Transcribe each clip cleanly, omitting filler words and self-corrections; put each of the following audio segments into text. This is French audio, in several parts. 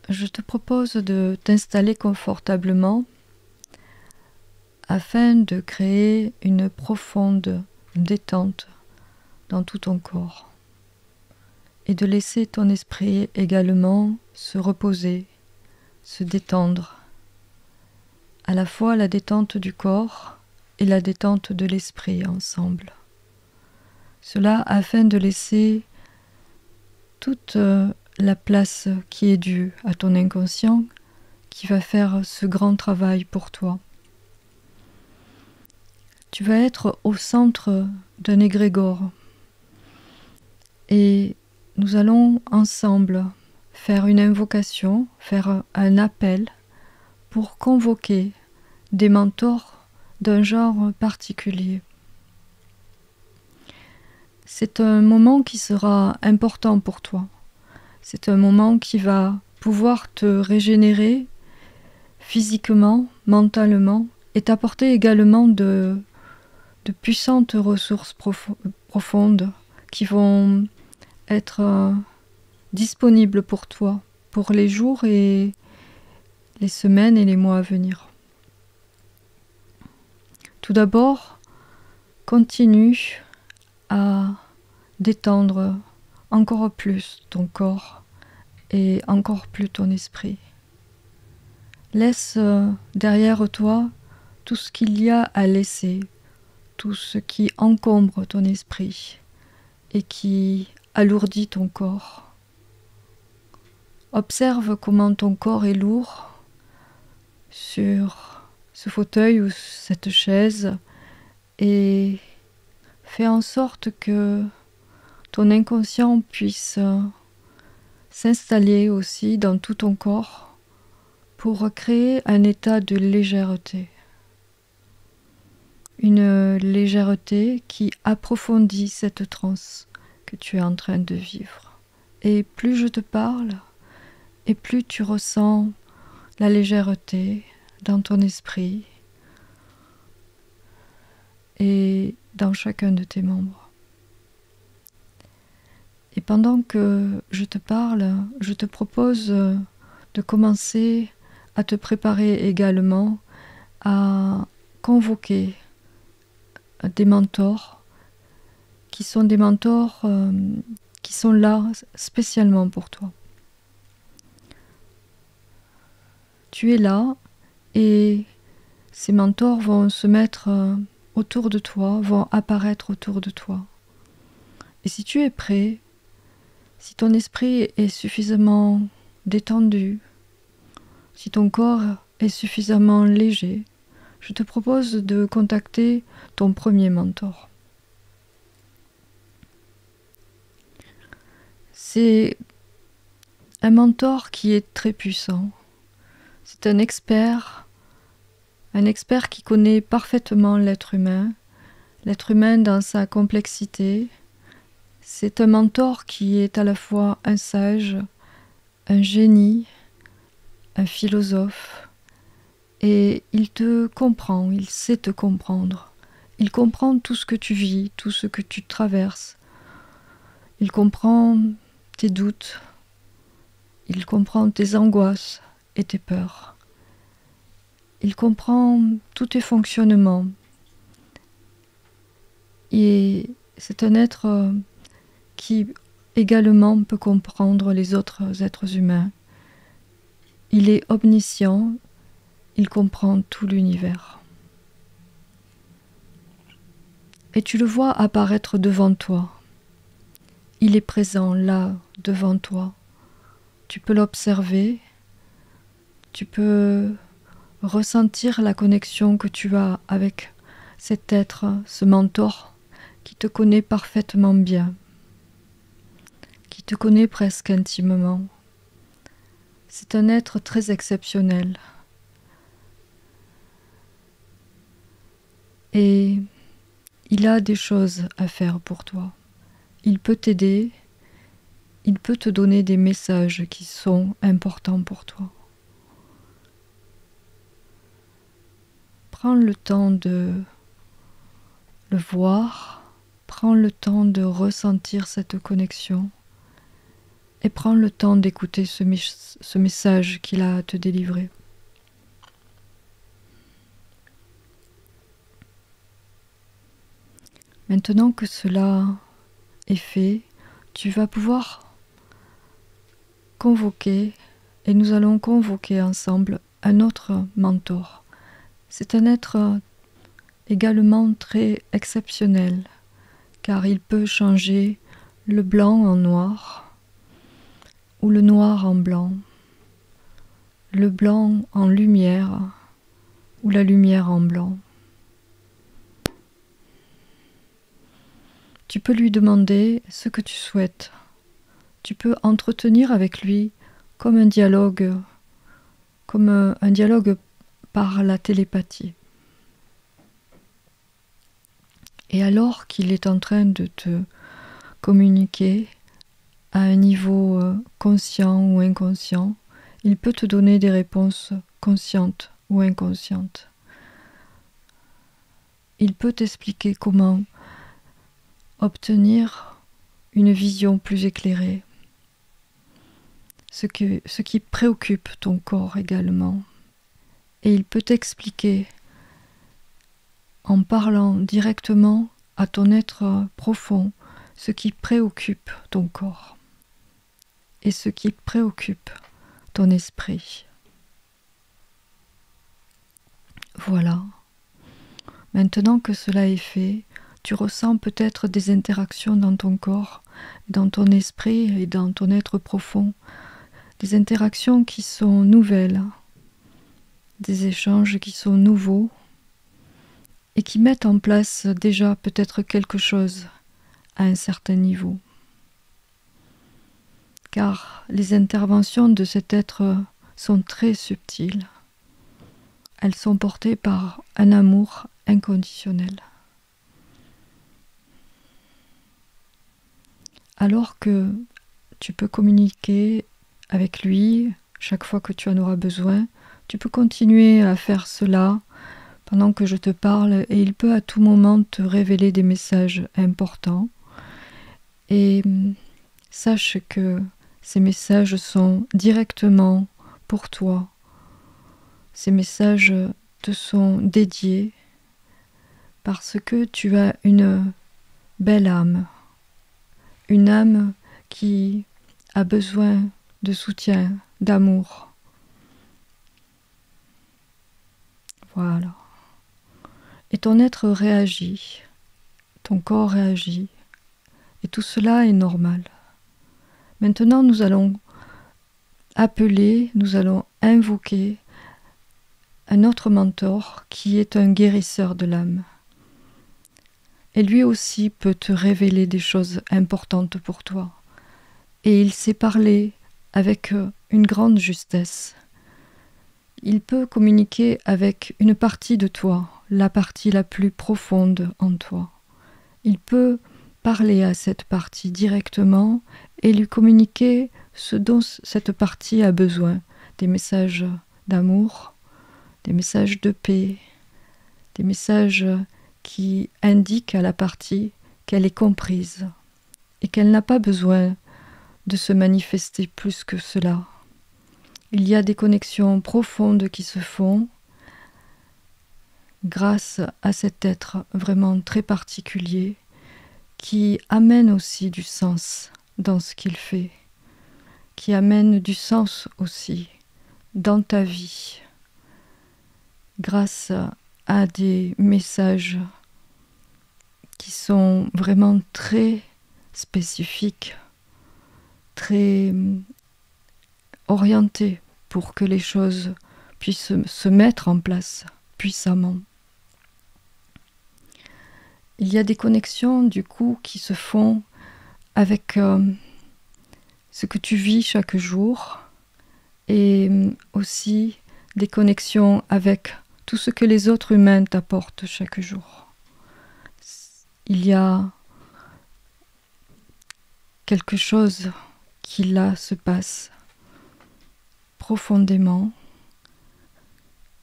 Je te propose de t'installer confortablement afin de créer une profonde détente dans tout ton corps et de laisser ton esprit également se reposer, se détendre, à la fois la détente du corps et la détente de l'esprit ensemble. Cela afin de laisser toute la place qui est due à ton inconscient qui va faire ce grand travail pour toi. Tu vas être au centre d'un égrégore et nous allons ensemble faire une invocation, faire un appel pour convoquer des mentors d'un genre particulier. C'est un moment qui sera important pour toi. C'est un moment qui va pouvoir te régénérer physiquement, mentalement et t'apporter également de puissantes ressources profondes qui vont être disponibles pour toi, pour les jours et les semaines et les mois à venir. Tout d'abord, continue à détendre encore plus ton corps et encore plus ton esprit. Laisse derrière toi tout ce qu'il y a à laisser, tout ce qui encombre ton esprit et qui alourdit ton corps. Observe comment ton corps est lourd sur ce fauteuil ou cette chaise et fais en sorte que ton inconscient puisse s'installer aussi dans tout ton corps pour créer un état de légèreté. Une légèreté qui approfondit cette transe que tu es en train de vivre. Et plus je te parle, et plus tu ressens la légèreté dans ton esprit et dans chacun de tes membres. Et pendant que je te parle, je te propose de commencer à te préparer également à convoquer des mentors qui sont des mentors qui sont là spécialement pour toi. Tu es là et ces mentors vont se mettre autour de toi, vont apparaître autour de toi. Et si tu es prêt, si ton esprit est suffisamment détendu, si ton corps est suffisamment léger, je te propose de contacter ton premier mentor. C'est un mentor qui est très puissant. C'est un expert qui connaît parfaitement l'être humain dans sa complexité. C'est un mentor qui est à la fois un sage, un génie, un philosophe, et il te comprend, il sait te comprendre. Il comprend tout ce que tu vis, tout ce que tu traverses. Il comprend tes doutes, il comprend tes angoisses et tes peurs. Il comprend tous tes fonctionnements. Et c'est un être qui également peut comprendre les autres êtres humains. Il est omniscient, il comprend tout l'univers. Et tu le vois apparaître devant toi. Il est présent là, devant toi. Tu peux l'observer, tu peux ressentir la connexion que tu as avec cet être, ce mentor qui te connaît parfaitement bien, qui te connaît presque intimement. C'est un être très exceptionnel. Et il a des choses à faire pour toi. Il peut t'aider, il peut te donner des messages qui sont importants pour toi. Prends le temps de le voir, prends le temps de ressentir cette connexion et prends le temps d'écouter ce message qu'il a à te délivrer. Maintenant que cela est fait, tu vas pouvoir convoquer, et nous allons convoquer ensemble un autre mentor. C'est un être également très exceptionnel, car il peut changer le blanc en noir, ou le noir en blanc, le blanc en lumière, ou la lumière en blanc. Tu peux lui demander ce que tu souhaites. Tu peux entretenir avec lui comme un dialogue par la télépathie. Et alors qu'il est en train de te communiquer à un niveau conscient ou inconscient, il peut te donner des réponses conscientes ou inconscientes. Il peut t'expliquer comment obtenir une vision plus éclairée, ce qui préoccupe ton corps également. Et il peut t'expliquer, en parlant directement à ton être profond, ce qui préoccupe ton corps et ce qui préoccupe ton esprit. Voilà. Maintenant que cela est fait, tu ressens peut-être des interactions dans ton corps, dans ton esprit et dans ton être profond, des interactions qui sont nouvelles, des échanges qui sont nouveaux et qui mettent en place déjà peut-être quelque chose à un certain niveau. Car les interventions de cet être sont très subtiles. Elles sont portées par un amour inconditionnel. Alors que tu peux communiquer avec lui chaque fois que tu en auras besoin, tu peux continuer à faire cela pendant que je te parle et il peut à tout moment te révéler des messages importants. Et sache que ces messages sont directement pour toi. Ces messages te sont dédiés parce que tu as une belle âme. Une âme qui a besoin de soutien, d'amour. Voilà. Et ton être réagit, ton corps réagit, et tout cela est normal. Maintenant, nous allons appeler, nous allons invoquer un autre mentor qui est un guérisseur de l'âme. Et lui aussi peut te révéler des choses importantes pour toi. Et il sait parler avec une grande justesse. Il peut communiquer avec une partie de toi, la partie la plus profonde en toi. Il peut parler à cette partie directement et lui communiquer ce dont cette partie a besoin, des messages d'amour, des messages de paix, des messages qui indiquent à la partie qu'elle est comprise et qu'elle n'a pas besoin de se manifester plus que cela. Il y a des connexions profondes qui se font grâce à cet être vraiment très particulier qui amène aussi du sens dans ce qu'il fait, qui amène du sens aussi dans ta vie grâce à des messages qui sont vraiment très spécifiques, très orientés pour que les choses puissent se mettre en place puissamment. Il y a des connexions du coup qui se font avec ce que tu vis chaque jour et aussi des connexions avec tout ce que les autres humains t'apportent chaque jour. Il y a quelque chose qui là se passe profondément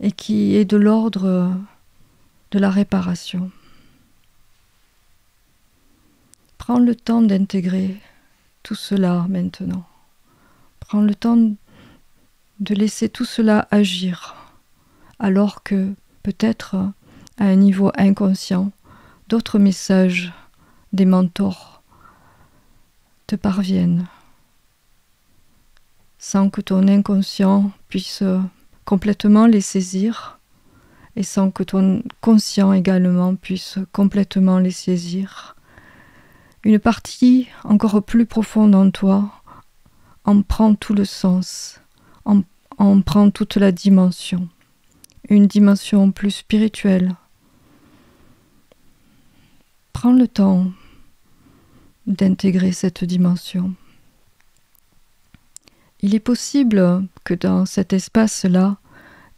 et qui est de l'ordre de la réparation. Prends le temps d'intégrer tout cela maintenant. Prends le temps de laisser tout cela agir, alors que peut-être à un niveau inconscient, d'autres messages des mentors te parviennent, sans que ton inconscient puisse complètement les saisir, et sans que ton conscient également puisse complètement les saisir. Une partie encore plus profonde en toi en prend tout le sens, en prend toute la dimension, une dimension plus spirituelle. Prends le temps d'intégrer cette dimension. Il est possible que dans cet espace-là,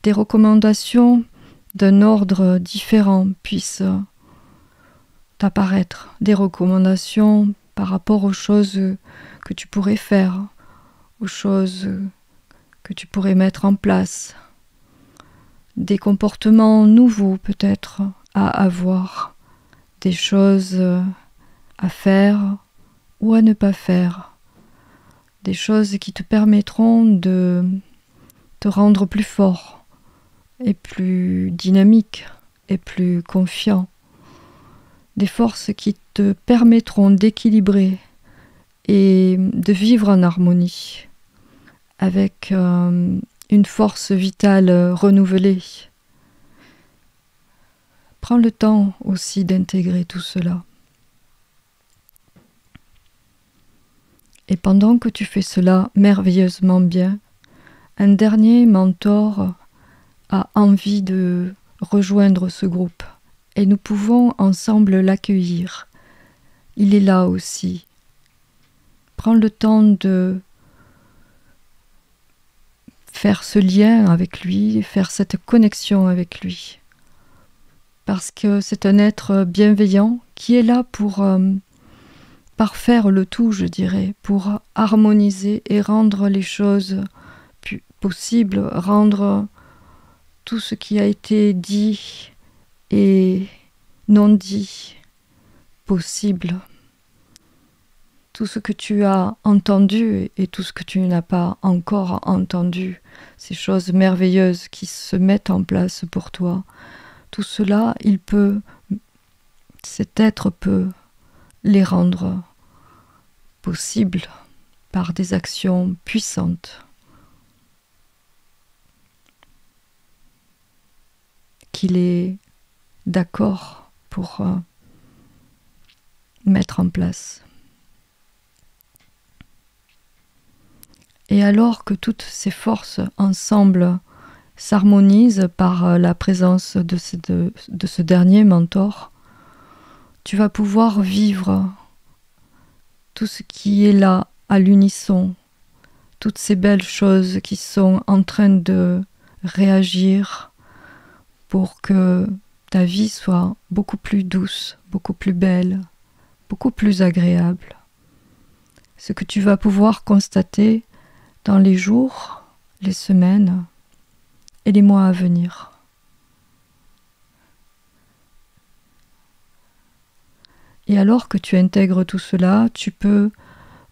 des recommandations d'un ordre différent puissent t'apparaître, des recommandations par rapport aux choses que tu pourrais faire, aux choses que tu pourrais mettre en place, des comportements nouveaux peut-être à avoir, des choses à faire ou à ne pas faire, des choses qui te permettront de te rendre plus fort et plus dynamique et plus confiant, des forces qui te permettront d'équilibrer et de vivre en harmonie avec une force vitale renouvelée. Prends le temps aussi d'intégrer tout cela. Et pendant que tu fais cela merveilleusement bien, un dernier mentor a envie de rejoindre ce groupe et nous pouvons ensemble l'accueillir. Il est là aussi. Prends le temps de faire ce lien avec lui, faire cette connexion avec lui. Parce que c'est un être bienveillant qui est là pour parfaire le tout, je dirais, pour harmoniser et rendre les choses possibles, rendre tout ce qui a été dit et non dit possible. Tout ce que tu as entendu et tout ce que tu n'as pas encore entendu, ces choses merveilleuses qui se mettent en place pour toi, tout cela, cet être peut les rendre possibles par des actions puissantes qu'il est d'accord pour mettre en place. Et alors que toutes ces forces ensemble s'harmonisent par la présence de ce dernier mentor, tu vas pouvoir vivre tout ce qui est là à l'unisson, toutes ces belles choses qui sont en train de réagir pour que ta vie soit beaucoup plus douce, beaucoup plus belle, beaucoup plus agréable. Ce que tu vas pouvoir constater dans les jours, les semaines et les mois à venir. Et alors que tu intègres tout cela, tu peux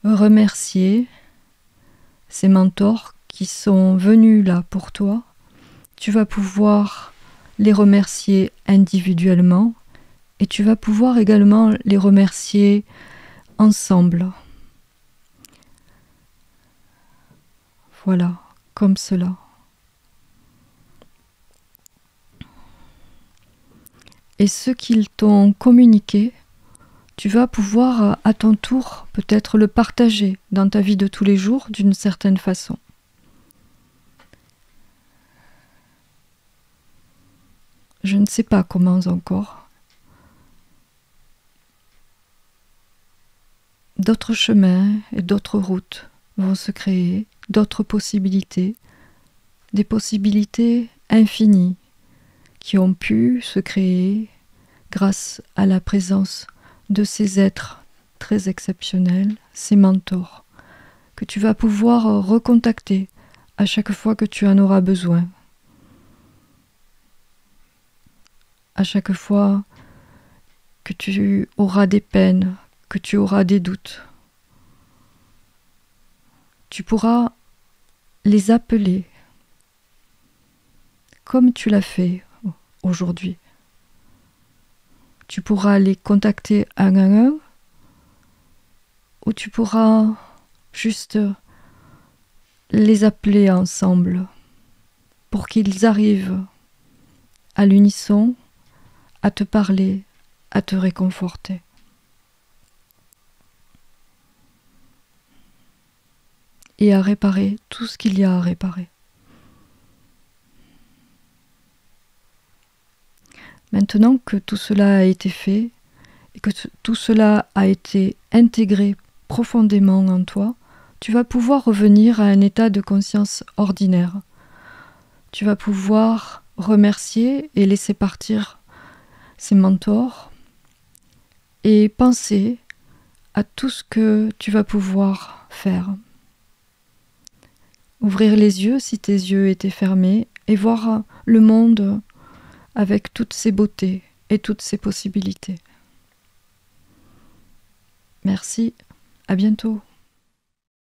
remercier ces mentors qui sont venus là pour toi. Tu vas pouvoir les remercier individuellement et tu vas pouvoir également les remercier ensemble. Voilà, comme cela. Et ce qu'ils t'ont communiqué, tu vas pouvoir à ton tour peut-être le partager dans ta vie de tous les jours d'une certaine façon. Je ne sais pas comment encore. D'autres chemins et d'autres routes vont se créer, d'autres possibilités, des possibilités infinies qui ont pu se créer grâce à la présence de ces êtres très exceptionnels, ces mentors, que tu vas pouvoir recontacter à chaque fois que tu en auras besoin. À chaque fois que tu auras des peines, que tu auras des doutes. Tu pourras les appeler comme tu l'as fait aujourd'hui. Tu pourras les contacter un à un, ou tu pourras juste les appeler ensemble pour qu'ils arrivent à l'unisson à te parler, à te réconforter. Et à réparer tout ce qu'il y a à réparer. Maintenant que tout cela a été fait et que tout cela a été intégré profondément en toi, tu vas pouvoir revenir à un état de conscience ordinaire. Tu vas pouvoir remercier et laisser partir ces mentors et penser à tout ce que tu vas pouvoir faire. Ouvrir les yeux si tes yeux étaient fermés et voir le monde avec toutes ses beautés et toutes ses possibilités. Merci, à bientôt.